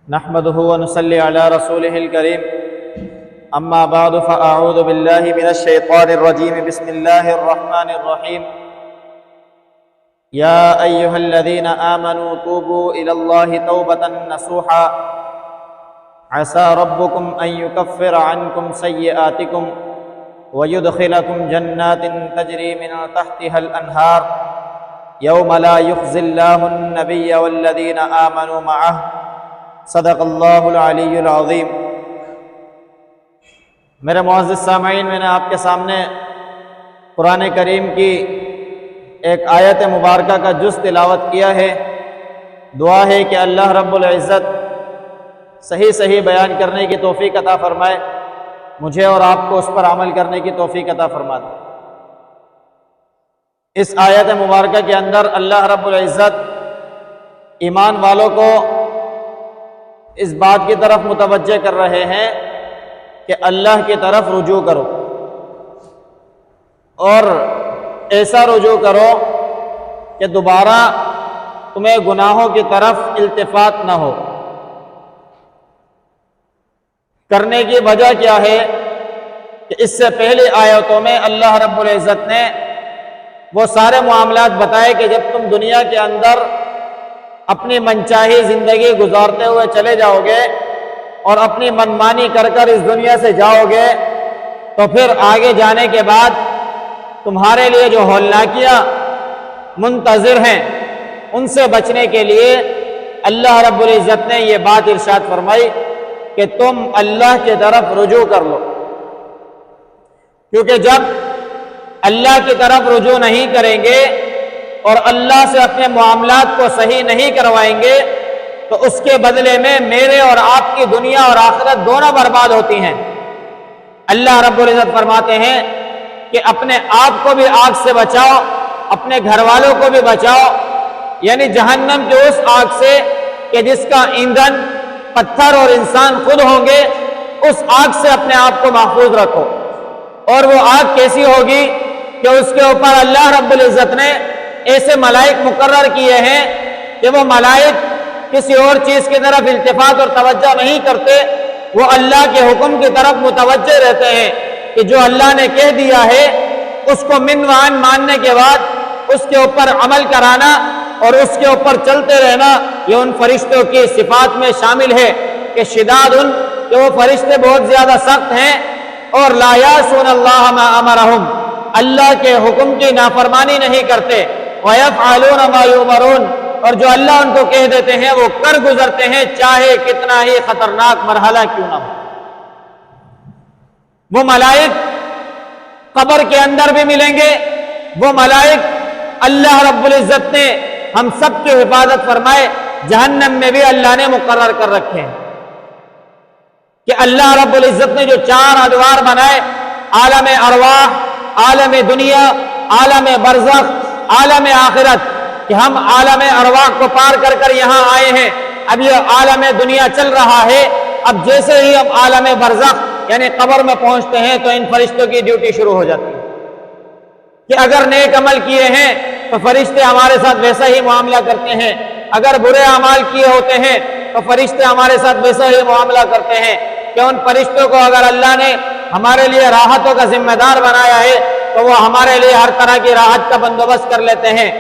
نحمده ونصلي على رسوله الكريم أما بعد فأعوذ بالله من الشيطان الرجيم بسم الله الرحمن الرحيم يا أيها الذين آمنوا توبوا إلى الله توبة نصوحا عسى ربكم أن يكفر عنكم سيئاتكم ويدخلكم جنات تجري من تحتها الأنهار يوم لا يخزي الله النبي والذين آمنوا معه صدق اللہ العلی العظیم۔ میرے معزز سامعین، میں نے آپ کے سامنے قرآن کریم کی ایک آیت مبارکہ کا جز تلاوت کیا ہے۔ دعا ہے کہ اللہ رب العزت صحیح بیان کرنے کی توفیق عطا فرمائے، مجھے اور آپ کو اس پر عمل کرنے کی توفیق عطا فرما دے۔ اس آیت مبارکہ کے اندر اللہ رب العزت ایمان والوں کو اس بات کی طرف متوجہ کر رہے ہیں کہ اللہ کی طرف رجوع کرو، اور ایسا رجوع کرو کہ دوبارہ تمہیں گناہوں کی طرف التفات نہ ہو۔ کرنے کی وجہ کیا ہے کہ اس سے پہلی آیتوں میں اللہ رب العزت نے وہ سارے معاملات بتائے کہ جب تم دنیا کے اندر اپنی منچاہی زندگی گزارتے ہوئے چلے جاؤ گے اور اپنی منمانی کر کر اس دنیا سے جاؤ گے، تو پھر آگے جانے کے بعد تمہارے لیے جو ہولناکیاں منتظر ہیں ان سے بچنے کے لیے اللہ رب العزت نے یہ بات ارشاد فرمائی کہ تم اللہ کی طرف رجوع کر لو، کیونکہ جب اللہ کی طرف رجوع نہیں کریں گے اور اللہ سے اپنے معاملات کو صحیح نہیں کروائیں گے تو اس کے بدلے میں میرے اور آپ کی دنیا اور آخرت دونوں برباد ہوتی ہیں۔ اللہ رب العزت فرماتے ہیں کہ اپنے آپ کو بھی آگ سے بچاؤ، اپنے گھر والوں کو بھی بچاؤ، یعنی جہنم کی اس آگ سے کہ جس کا ایندھن پتھر اور انسان خود ہوں گے، اس آگ سے اپنے آپ کو محفوظ رکھو۔ اور وہ آگ کیسی ہوگی کہ اس کے اوپر اللہ رب العزت نے ایسے ملائک مقرر کیے ہیں کہ وہ ملائک کسی اور چیز کی طرف التفات اور توجہ نہیں کرتے، وہ اللہ کے حکم کی طرف متوجہ رہتے ہیں کہ جو اللہ نے کہہ دیا ہے اس کو من وعن ماننے کے بعد اس کے اوپر عمل کرانا اور اس کے اوپر چلتے رہنا، یہ ان فرشتوں کی صفات میں شامل ہے کہ شداد کہ وہ فرشتے بہت زیادہ سخت ہیں، اور لا یعصون اللہ ما امرہم، اللہ کے حکم کی نافرمانی نہیں کرتے، وَيَفْعَلُونَ مَا يُؤْمَرُونَ، اور جو اللہ ان کو کہہ دیتے ہیں وہ کر گزرتے ہیں، چاہے کتنا ہی خطرناک مرحلہ کیوں نہ ہو۔ وہ ملائک قبر کے اندر بھی ملیں گے، وہ ملائک اللہ رب العزت نے ہم سب کی حفاظت فرمائے جہنم میں بھی اللہ نے مقرر کر رکھے ہیں کہ اللہ رب العزت نے جو 4 ادوار بنائے، عالم ارواح، عالم دنیا، عالم برزخ، عالم آخرت، کہ ہم عالم ارواح کو پار کر کر یہاں آئے ہیں، اب یہ عالم دنیا چل رہا ہے، اب جیسے ہی ہم عالم برزخ یعنی قبر میں پہنچتے ہیں تو ان فرشتوں کی ڈیوٹی شروع ہو جاتی ہے کہ اگر نیک عمل کیے ہیں تو فرشتے ہمارے ساتھ ویسا ہی معاملہ کرتے ہیں، اگر برے اعمال کیے ہوتے ہیں تو فرشتے ہمارے ساتھ ویسا ہی معاملہ کرتے ہیں، کہ ان فرشتوں کو اگر اللہ نے ہمارے لیے راحتوں کا ذمہ دار بنایا ہے تو وہ ہمارے لیے ہر طرح کی راحت کا بندوبست کر لیتے ہیں،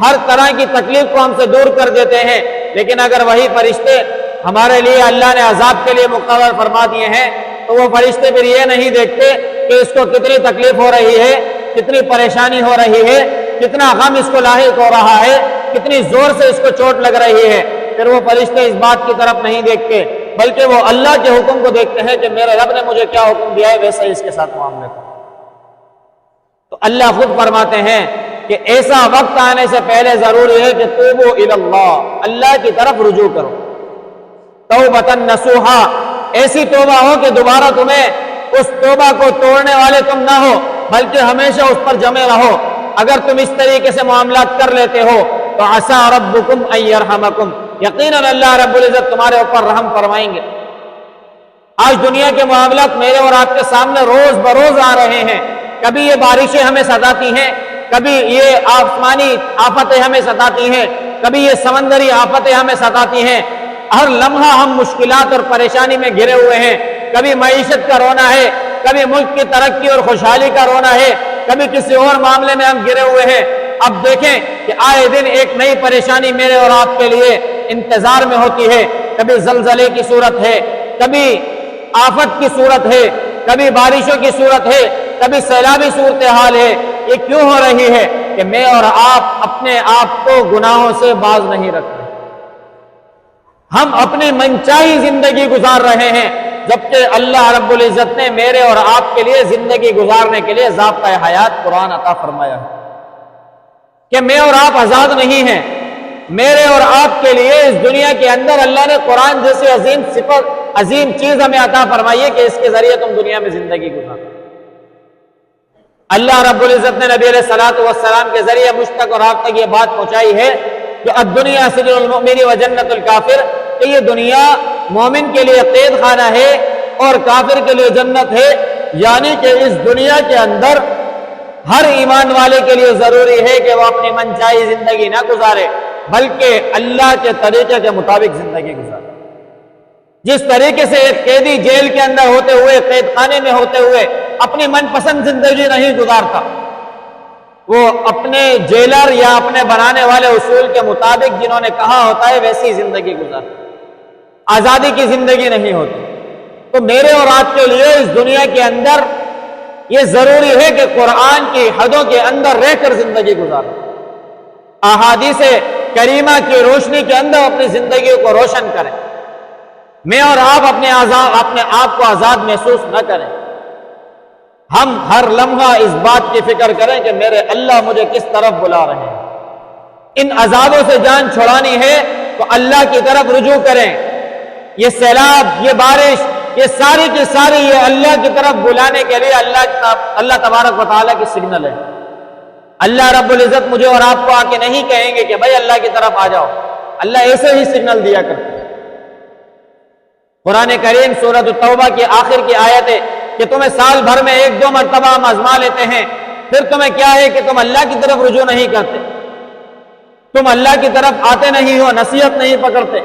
ہر طرح کی تکلیف کو ہم سے دور کر دیتے ہیں۔ لیکن اگر وہی فرشتے ہمارے لیے اللہ نے عذاب کے لیے مقرر فرما دیے ہیں تو وہ فرشتے پھر یہ نہیں دیکھتے کہ اس کو کتنی تکلیف ہو رہی ہے، کتنی پریشانی ہو رہی ہے، کتنا غم اس کو لاحق ہو رہا ہے، کتنی زور سے اس کو چوٹ لگ رہی ہے، پھر وہ فرشتے اس بات کی طرف نہیں دیکھتے، بلکہ وہ اللہ کے حکم کو دیکھتے ہیں کہ میرے رب نے مجھے کیا حکم دیا ہے ویسا ہی اس کے ساتھ معاملہ کرو۔ تو اللہ خود فرماتے ہیں کہ ایسا وقت آنے سے پہلے ضروری ہے کہ توبوا الی اللہ، اللہ کی طرف رجوع کرو، توبۃ نصوحا، ایسی توبہ ہو کہ دوبارہ تمہیں اس توبہ کو توڑنے والے تم نہ ہو، بلکہ ہمیشہ اس پر جمے رہو۔ اگر تم اس طریقے سے معاملات کر لیتے ہو تو عسیٰ ربکم ان یرحمکم، یقیناً اللہ رب العزت تمہارے اوپر رحم فرمائیں گے۔ آج دنیا کے معاملات میرے اور آپ کے سامنے روز بروز آ رہے ہیں، کبھی یہ بارشیں ہمیں ستاتی ہیں، کبھی یہ آسمانی آفتیں ہمیں ستاتی ہیں، کبھی یہ سمندری آفتیں ہمیں ستاتی ہیں، ہر لمحہ ہم مشکلات اور پریشانی میں گھرے ہوئے ہیں. کبھی معیشت کا رونا ہے، کبھی ملک کی ترقی اور خوشحالی کا رونا ہے، کبھی کسی اور معاملے میں ہم گھرے ہوئے ہیں. اب دیکھیں کہ آئے دن ایک نئی پریشانی میرے اور آپ کے لیے انتظار میں ہوتی ہے. کبھی زلزلے کی صورت ہے، کبھی آفت کی صورت ہے، کبھی بارشوں کی صورت ہے، کبھی سیلابی صورتحال ہے. یہ کیوں ہو رہی ہے؟ کہ میں اور آپ اپنے آپ کو گناہوں سے باز نہیں رکھتے. ہم اپنی منچاہی زندگی گزار رہے ہیں، جبکہ اللہ رب العزت نے میرے اور آپ کے لیے زندگی گزارنے کے لیے ضابطۂ حیات قرآن عطا فرمایا ہے کہ میں اور آپ آزاد نہیں ہیں. میرے اور آپ کے لیے اس دنیا کے اندر اللہ نے قرآن جیسی عظیم صفت، عظیم چیز ہمیں عطا فرمائی ہے کہ اس کے ذریعے تم دنیا میں زندگی گزارو. اللہ رب العزت نے نبی علیہ الصلوۃ والسلام کے ذریعے مجھ تک اور آپ تک یہ بات پہنچائی ہے کہ الدنیا سجن المؤمن و جنت الکافر، کہ یہ دنیا مومن کے لیے قید خانہ ہے اور کافر کے لیے جنت ہے. یعنی کہ اس دنیا کے اندر ہر ایمان والے کے لیے ضروری ہے کہ وہ اپنی منچاہی زندگی نہ گزارے، بلکہ اللہ کے طریقے کے مطابق زندگی گزارے. جس طریقے سے ایک قیدی جیل کے اندر ہوتے ہوئے، قید خانے میں ہوتے ہوئے اپنی من پسند زندگی نہیں گزارتا، وہ اپنے جیلر یا اپنے بنانے والے اصول کے مطابق جنہوں نے کہا ہوتا ہے ویسی زندگی گزارتا، آزادی کی زندگی نہیں ہوتی. تو میرے اور آپ کے لیے اس دنیا کے اندر یہ ضروری ہے کہ قرآن کی حدوں کے اندر رہ کر زندگی گزاریں، احادیث کریمہ کی روشنی کے اندر اپنی زندگی کو روشن کریں. میں اور آپ اپنے آپ کو آزاد محسوس نہ کریں. ہم ہر لمحہ اس بات کی فکر کریں کہ میرے اللہ مجھے کس طرف بلا رہے ہیں. ان عذابوں سے جان چھڑانی ہے تو اللہ کی طرف رجوع کریں. یہ سیلاب، یہ بارش، یہ ساری کی ساری یہ اللہ کی طرف بلانے کے لیے اللہ تبارک و تعالیٰ کی سگنل ہے. اللہ رب العزت مجھے اور آپ کو آ کے نہیں کہیں گے کہ بھائی اللہ کی طرف آ جاؤ. اللہ ایسے ہی سگنل دیا کرتے ہیں. قرآن کریم سورۃ التوبہ کی آخر کی آیت ہے کہ تمہیں سال بھر میں 1-2 مرتبہ ہم آزما لیتے ہیں، پھر تمہیں کیا ہے کہ تم اللہ کی طرف رجوع نہیں کرتے، تم اللہ کی طرف آتے نہیں ہو، نصیحت نہیں پکڑتے.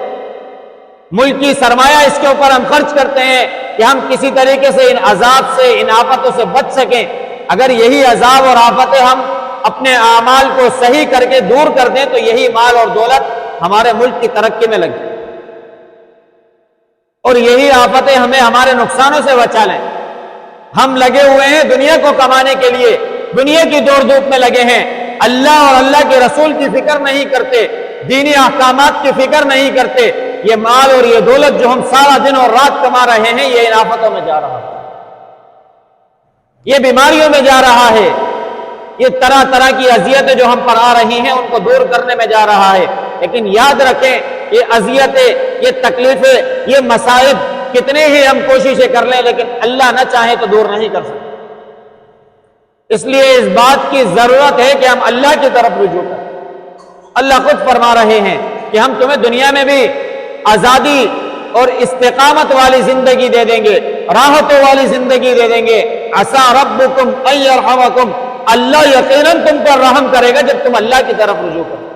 ملکی سرمایہ اس کے اوپر ہم خرچ کرتے ہیں کہ ہم کسی طریقے سے ان عذاب سے، ان آفتوں سے بچ سکیں. اگر یہی عذاب اور آفتیں ہم اپنے اعمال کو صحیح کر کے دور کر دیں تو یہی مال اور دولت ہمارے ملک کی ترقی میں لگ جائے اور یہی آفتیں ہمیں ہمارے نقصانوں سے بچا لیں. ہم لگے ہوئے ہیں دنیا کو کمانے کے لیے، دنیا کی دوڑ دھوپ میں لگے ہیں، اللہ اور اللہ کے رسول کی فکر نہیں کرتے، دینی احکامات کی فکر نہیں کرتے. یہ مال اور یہ دولت جو ہم سارا دن اور رات کما رہے ہیں یہ ان آفتوں میں جا رہا ہے، یہ بیماریوں میں جا رہا ہے، یہ طرح طرح کی اذیتیں جو ہم پر آ رہی ہیں ان کو دور کرنے میں جا رہا ہے. لیکن یاد رکھیں یہ اذیتیں، یہ تکلیفیں، یہ مصائب کتنے ہی ہم کوششیں کر لیں لیکن اللہ نہ چاہے تو دور نہیں کر سکتے. اس لیے اس بات کی ضرورت ہے کہ ہم اللہ کی طرف رجوع کریں. اللہ خود فرما رہے ہیں کہ ہم تمہیں دنیا میں بھی آزادی اور استقامت والی زندگی دے دیں گے، راحتوں والی زندگی دے دیں گے. عسیٰ ربکم ان یرحمکم، اللہ یقیناً تم پر رحم کرے گا جب تم اللہ کی طرف رجوع کرو.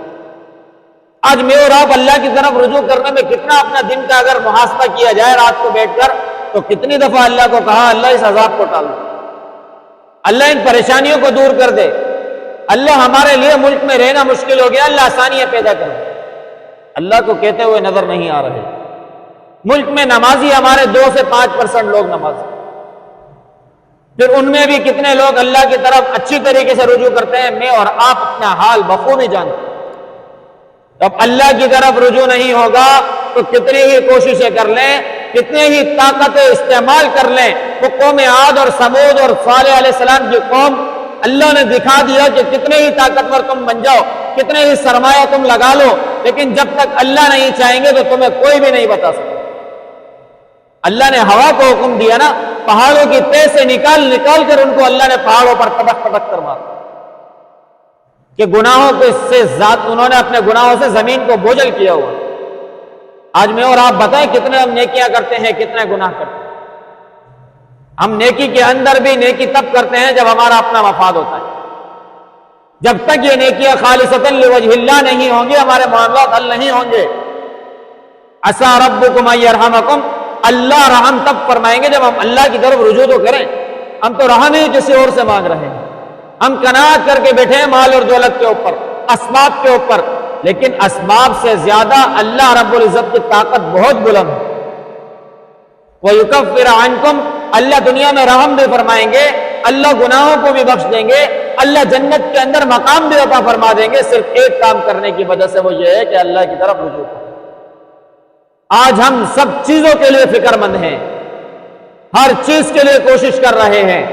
آج میں اور آپ اللہ کی طرف رجوع کرنے میں کتنا اپنا دن کا اگر محاسبہ کیا جائے رات کو بیٹھ کر تو کتنی دفعہ اللہ کو کہا اللہ اس عذاب کو ٹال دے، اللہ ان پریشانیوں کو دور کر دے، اللہ ہمارے لیے ملک میں رہنا مشکل ہو گیا، اللہ آسانیاں پیدا کر دے. اللہ کو کہتے ہوئے نظر نہیں آ رہے. ملک میں نمازی ہمارے 2 سے 5% لوگ نمازی، پھر ان میں بھی کتنے لوگ اللہ کی طرف اچھی طریقے سے رجوع کرتے ہیں. میں اور آپ اپنا حال بخوبی جانتے ہیں. جب اللہ کی طرف رجوع نہیں ہوگا تو کتنی ہی کوششیں کر لیں، کتنے ہی طاقتیں استعمال کر لیں. وہ قوم عاد اور سمود اور صالح علیہ السلام کی قوم، اللہ نے دکھا دیا کہ کتنے ہی طاقتور تم بن جاؤ، کتنے ہی سرمایہ تم لگا لو، لیکن جب تک اللہ نہیں چاہیں گے تو تمہیں کوئی بھی نہیں بتا سکتا. اللہ نے ہوا کو حکم دیا نا، پہاڑوں کی تہ سے نکال کر ان کو اللہ نے پہاڑوں پر پٹک پٹک کر مارا کہ گناہوں کو سے ذات انہوں نے اپنے گناہوں سے زمین کو بوجھل کیا ہوا. آج میں اور آپ بتائیں کتنے ہم نیکیاں کرتے ہیں، کتنے گناہ کرتے ہیں. ہم نیکی کے اندر بھی نیکی تب کرتے ہیں جب ہمارا اپنا مفاد ہوتا ہے. جب تک یہ نیکیاں خالصتاً لوجہ اللہ نہیں ہوں گی ہمارے معاملات حل نہیں ہوں گے. عسى ربكم ان يرحمكم، اللہ رحم تب فرمائیں گے جب ہم اللہ کی طرف رجوع تو کریں. ہم تو رحم ہی کسی اور سے مانگ رہے ہیں. ہم قناعت کر کے بیٹھے ہیں مال اور دولت کے اوپر، اسباب کے اوپر، لیکن اسباب سے زیادہ اللہ رب العزت کی طاقت بہت بلند ہے. وَيُكَفِّرَ عَنْكُمْ، اللہ دنیا میں رحم بھی فرمائیں گے، اللہ گناہوں کو بھی بخش دیں گے، اللہ جنت کے اندر مقام بھی عطا فرما دیں گے، صرف ایک کام کرنے کی وجہ سے، وہ یہ ہے کہ اللہ کی طرف رجوع کریں. آج ہم سب چیزوں کے لیے فکر مند ہیں، ہر چیز کے لیے کوشش کر رہے ہیں.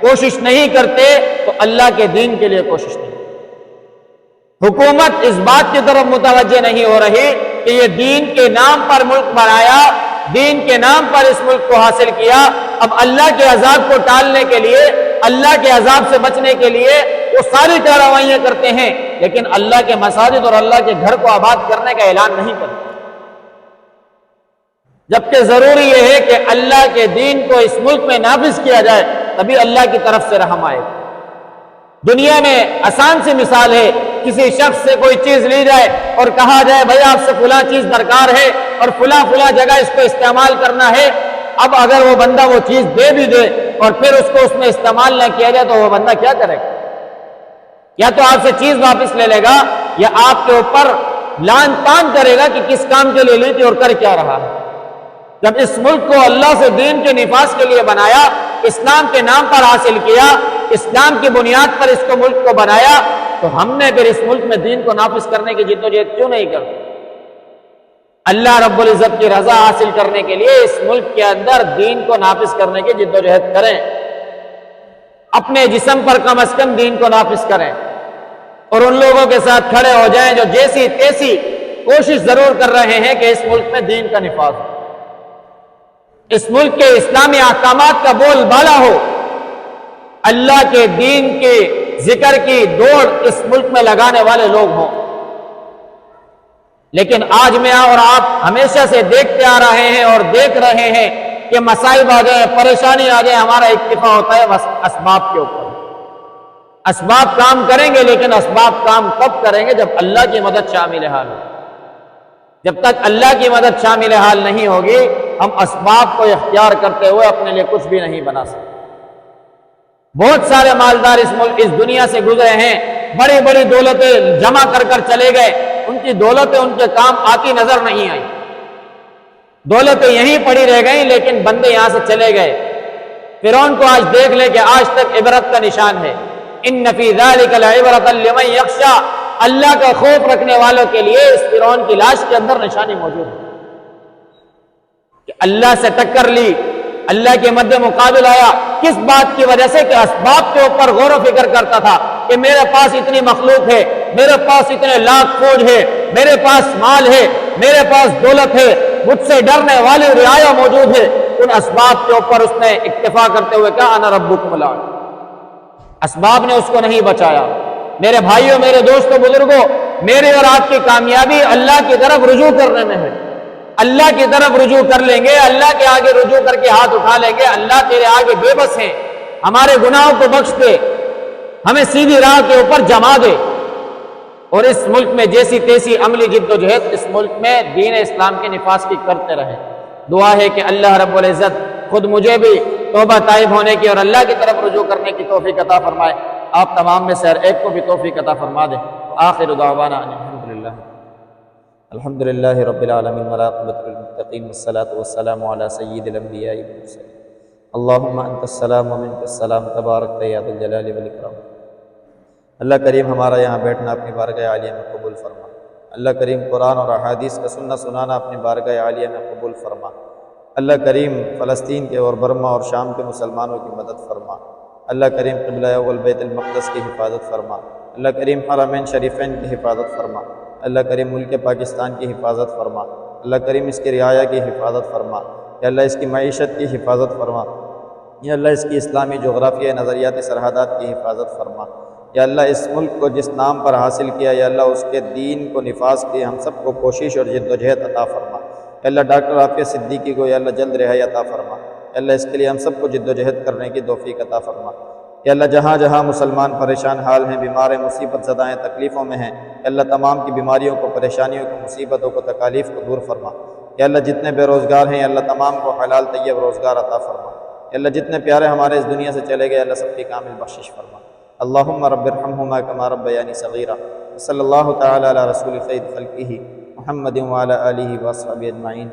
کوشش نہیں کرتے تو اللہ کے دین کے لیے کوشش نہیں. حکومت اس بات کی طرف متوجہ نہیں ہو رہی کہ یہ دین کے نام پر ملک بنایا، دین کے نام پر اس ملک کو حاصل کیا، اب اللہ کے عذاب کو ٹالنے کے لیے، اللہ کے عذاب سے بچنے کے لیے وہ ساری کارروائیاں کرتے ہیں، لیکن اللہ کے مساجد اور اللہ کے گھر کو آباد کرنے کا اعلان نہیں کرتے. جبکہ ضروری یہ ہے کہ اللہ کے دین کو اس ملک میں نافذ کیا جائے، تبھی اللہ کی طرف سے رحم آئے. دنیا میں آسان سی مثال ہے، کسی شخص سے کوئی چیز لی جائے اور کہا جائے بھائی آپ سے فلاں چیز درکار ہے اور فلاں جگہ اس کو استعمال کرنا ہے. اب اگر وہ بندہ وہ چیز دے بھی دے اور پھر اس کو اس میں استعمال نہ کیا جائے تو وہ بندہ کیا کرے گا؟ یا تو آپ سے چیز واپس لے لے گا، یا آپ کے اوپر لعن طعن کرے گا کہ کس کام کے لیے لی تھی اور کر کیا رہا ہے. جب اس ملک کو اللہ سے دین کے نفاذ کے لیے بنایا، اسلام کے نام پر حاصل کیا، اسلام کی بنیاد پر اس کو ملک کو بنایا، تو ہم نے پھر اس ملک میں دین کو نافذ کرنے کی جدوجہد کیوں نہیں کرتے؟ اللہ رب العزت کی رضا حاصل کرنے کے لیے اس ملک کے اندر دین کو نافذ کرنے کی جدوجہد کریں. اپنے جسم پر کم از کم دین کو نافذ کریں، اور ان لوگوں کے ساتھ کھڑے ہو جائیں جو جیسی تیسی کوشش ضرور کر رہے ہیں کہ اس ملک میں دین کا نفاذ ہو، اس ملک کے اسلامی احکامات کا بول بالا ہو، اللہ کے دین کے ذکر کی دوڑ اس ملک میں لگانے والے لوگ ہوں. لیکن آج میں اور آپ ہمیشہ سے دیکھتے آ رہے ہیں اور دیکھ رہے ہیں کہ مسائب آ جائیں، پریشانی آ جائے، ہمارا اکتفا ہوتا ہے بس اسباب کے اوپر. اسباب کام کریں گے، لیکن اسباب کام کب کریں گے؟ جب اللہ کی مدد شامل حال ہو. جب تک اللہ کی مدد شامل حال نہیں ہوگی، ہم اسباب کو اختیار کرتے ہوئے اپنے لیے کچھ بھی نہیں بنا سکتے. بہت سارے مالدار اس دنیا سے گزرے ہیں، بڑی بڑی دولتیں جمع کر کر چلے گئے، ان کی دولتیں ان کے کام آتی نظر نہیں آئی. دولتیں یہیں پڑی رہ گئیں، لیکن بندے یہاں سے چلے گئے. فرعون کو آج دیکھ لے کہ آج تک عبرت کا نشان ہے. ان فی ذلک لعبرۃ لمن یخشی، اللہ کا خوف رکھنے والوں کے لیے اس فرعون کی لاش کے اندر نشانی موجود ہے کہ اللہ سے ٹکر لی، اللہ کے مد مقابل آیا. کس بات کی وجہ سے؟ کہ اسباب کے اوپر غور و فکر کرتا تھا کہ میرے پاس اتنی مخلوق ہے، میرے پاس اتنے لاکھ فوج ہے، میرے پاس مال ہے، میرے پاس دولت ہے، مجھ سے ڈرنے والی رعایا موجود ہے. ان اسباب کے اوپر اس نے اکتفا کرتے ہوئے کہا انا ربکم الاعلی. اسباب نے اس کو نہیں بچایا. میرے بھائیوں، میرے دوستوں، بزرگوں، میرے اور آپ کی کامیابی اللہ کی طرف رجوع کرنے میں ہے. اللہ کی طرف رجوع کر لیں گے، اللہ کے آگے رجوع کر کے ہاتھ اٹھا لیں گے. اللہ تیرے آگے بے بس ہیں، ہمارے گناہوں کو بخش دے، ہمیں سیدھی راہ کے اوپر جما دے. اور اس ملک میں جیسی تیسی عملی جد و جہد اس ملک میں دین اسلام کے نفاذ کی کرتے رہے. دعا ہے کہ اللہ رب العزت خود مجھے بھی توبہ طائب ہونے کی اور اللہ کی طرف رجوع کرنے کی توفیق عطا فرمائے. آپ تمام میں سے ہر ایک کو بھی توفیق عطا فرما دے. آخر دعوانا الحمدللہ الحمدللہ رب العالمین والعاقبۃ للمتقین والصلاۃ والسلام علی سید الانبیاء والمرسلین. اللہم انت السلام ومنک السلام تبارک یا ذا الجلال والاکرام. اللہ کریم ہمارا یہاں بیٹھنا اپنی بارگاہ عالیہ میں قبول فرما. اللہ کریم قرآن اور احادیث کا سننا سنانا اپنی بارگاہ عالیہ میں قبول فرما. اللہ کریم فلسطین کے اور برما اور شام کے مسلمانوں کی مدد فرما. اللہ کریم قبلہ اول بیت المقدس کی حفاظت فرما. اللہ کریم حرمین شریفین کی حفاظت فرما. اللہ کریم ملک پاکستان کی حفاظت فرما. اللہ کریم اس کی رعایا کی حفاظت فرما. یا اللہ اس کی معیشت کی حفاظت فرما. یا اللہ اس کی اسلامی جغرافیہ نظریاتی سرحدات کی حفاظت فرما. یا اللہ اس ملک کو جس نام پر حاصل کیا، یا اللہ اس کے دین کو نفاذ کی ہم سب کو کوشش اور جد و جہد عطا فرما. یا اللہ ڈاکٹر عافیہ صدیقی کو یا اللہ جلد رہائی عطا فرما. یا اللہ اس کے لیے ہم سب کو جد و جہد کرنے کی توفیق عطا فرما. یا اللہ جہاں جہاں مسلمان پریشان حال ہیں، بیمار ہیں، مصیبت زدہ ہیں، تکلیفوں میں ہیں، یا اللہ تمام کی بیماریوں کو، پریشانیوں کو، مصیبتوں کو، تکالیف کو دور فرما. یا اللہ جتنے بے روزگار ہیں یا اللہ تمام کو حلال طیب روزگار عطا فرما، یا اللہ جتنے پیارے ہمارے اس دنیا سے چلے گئے اللہ سب کی کامل بخشش فرما۔ اللہم رب ارحمہما کما ربیانی صغیرا، صلی اللہ تعالی علی رسول خیر خلقہ محمد وعلی آلہ واصحابہ اجمعین۔